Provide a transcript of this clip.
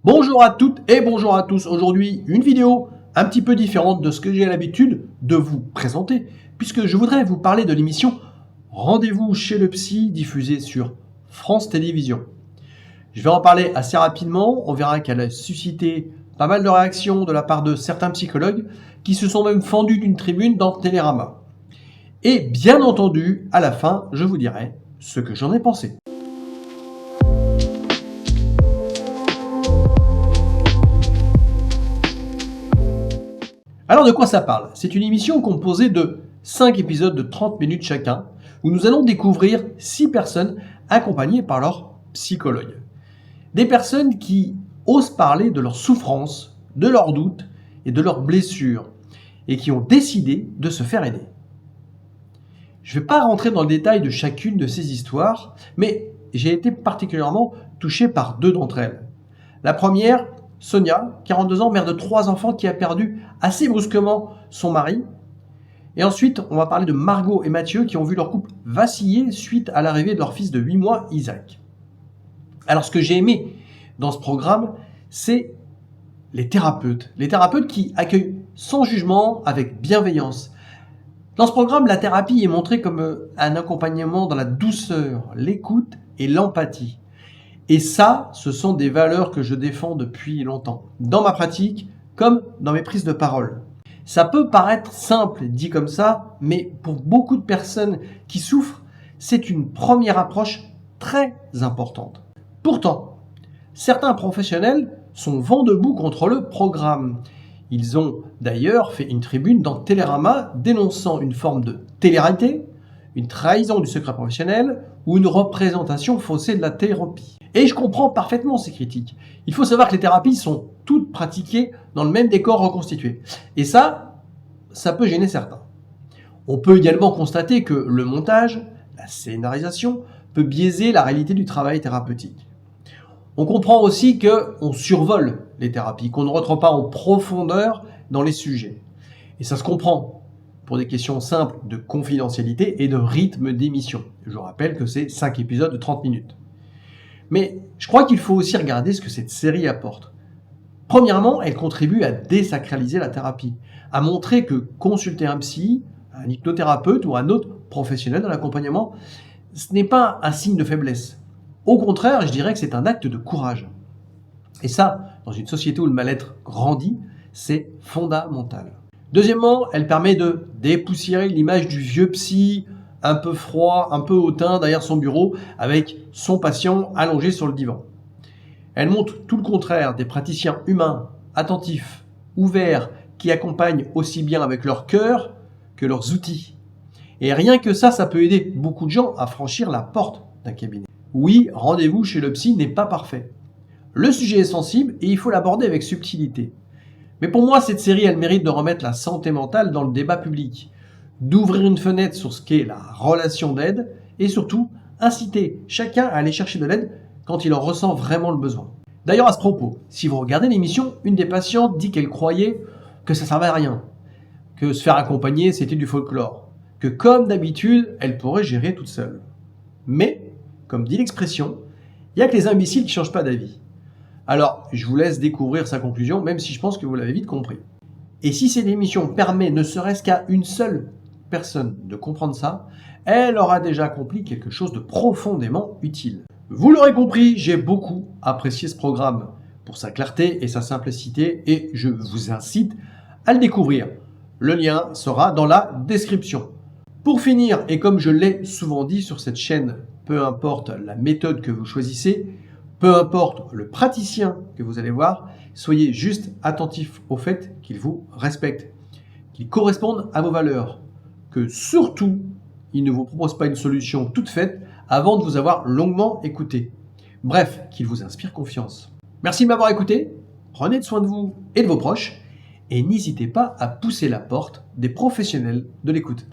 Bonjour à toutes et bonjour à tous. Aujourd'hui, une vidéo un petit peu différente de ce que j'ai l'habitude de vous présenter, puisque je voudrais vous parler de l'émission Rendez-vous chez le psy diffusée sur France Télévisions. Je vais en parler assez rapidement. On verra qu'elle a suscité pas mal de réactions de la part de certains psychologues qui se sont même fendus d'une tribune dans Télérama. Et bien entendu, à la fin, je vous dirai ce que j'en ai pensé. Alors de quoi ça parle? C'est une émission composée de 5 épisodes de 30 minutes chacun, où nous allons découvrir 6 personnes accompagnées par leur psychologue. Des personnes qui osent parler de leurs souffrances, de leurs doutes et de leurs blessures, et qui ont décidé de se faire aider. Je ne vais pas rentrer dans le détail de chacune de ces histoires, mais j'ai été particulièrement touché par 2 d'entre elles. La première, Sonia, 42 ans, mère de 3 enfants, qui a perdu assez brusquement son mari. Et ensuite, on va parler de Margot et Mathieu, qui ont vu leur couple vaciller suite à l'arrivée de leur fils de 8 mois, Isaac. Alors, ce que j'ai aimé dans ce programme, c'est les thérapeutes. Les thérapeutes qui accueillent sans jugement, avec bienveillance. Dans ce programme, la thérapie est montrée comme un accompagnement dans la douceur, l'écoute et l'empathie. Et ça, ce sont des valeurs que je défends depuis longtemps, dans ma pratique comme dans mes prises de parole. Ça peut paraître simple dit comme ça, mais pour beaucoup de personnes qui souffrent, c'est une première approche très importante. Pourtant, certains professionnels sont vent debout contre le programme. Ils ont d'ailleurs fait une tribune dans Télérama dénonçant une forme de télé-réalité, une trahison du secret professionnel ou une représentation faussée de la thérapie. Et je comprends parfaitement ces critiques. Il faut savoir que les thérapies sont toutes pratiquées dans le même décor reconstitué. Et ça peut gêner certains. On peut également constater que le montage, la scénarisation, peut biaiser la réalité du travail thérapeutique. On comprend aussi qu'on survole les thérapies, qu'on ne rentre pas en profondeur dans les sujets. Et ça se comprend pour des questions simples de confidentialité et de rythme d'émission. Je rappelle que c'est 5 épisodes de 30 minutes. Mais je crois qu'il faut aussi regarder ce que cette série apporte. Premièrement, elle contribue à désacraliser la thérapie, à montrer que consulter un psy, un hypnothérapeute ou un autre professionnel de l'accompagnement, ce n'est pas un signe de faiblesse. Au contraire, je dirais que c'est un acte de courage. Et ça, dans une société où le mal-être grandit, c'est fondamental. Deuxièmement, elle permet de dépoussiérer l'image du vieux psy, un peu froid, un peu hautain derrière son bureau, avec son patient allongé sur le divan. Elle montre tout le contraire, des praticiens humains, attentifs, ouverts, qui accompagnent aussi bien avec leur cœur que leurs outils. Et rien que ça peut aider beaucoup de gens à franchir la porte d'un cabinet. Oui, rendez-vous chez le psy n'est pas parfait. Le sujet est sensible et il faut l'aborder avec subtilité. Mais pour moi, cette série, elle mérite de remettre la santé mentale dans le débat public, d'ouvrir une fenêtre sur ce qu'est la relation d'aide et surtout inciter chacun à aller chercher de l'aide quand il en ressent vraiment le besoin. D'ailleurs, à ce propos, si vous regardez l'émission, une des patientes dit qu'elle croyait que ça servait à rien, que se faire accompagner c'était du folklore, que comme d'habitude, elle pourrait gérer toute seule. Mais, comme dit l'expression, il n'y a que les imbéciles qui ne changent pas d'avis. Alors, je vous laisse découvrir sa conclusion, même si je pense que vous l'avez vite compris. Et si cette émission permet ne serait-ce qu'à une seule personne de comprendre ça, elle aura déjà accompli quelque chose de profondément utile. Vous l'aurez compris, j'ai beaucoup apprécié ce programme pour sa clarté et sa simplicité et je vous incite à le découvrir. Le lien sera dans la description. Pour finir, et comme je l'ai souvent dit sur cette chaîne, peu importe la méthode que vous choisissez, peu importe le praticien que vous allez voir, soyez juste attentif au fait qu'il vous respecte, qu'il corresponde à vos valeurs, que surtout, il ne vous propose pas une solution toute faite avant de vous avoir longuement écouté. Bref, qu'il vous inspire confiance. Merci de m'avoir écouté, prenez soin de vous et de vos proches, et n'hésitez pas à pousser la porte des professionnels de l'écoute.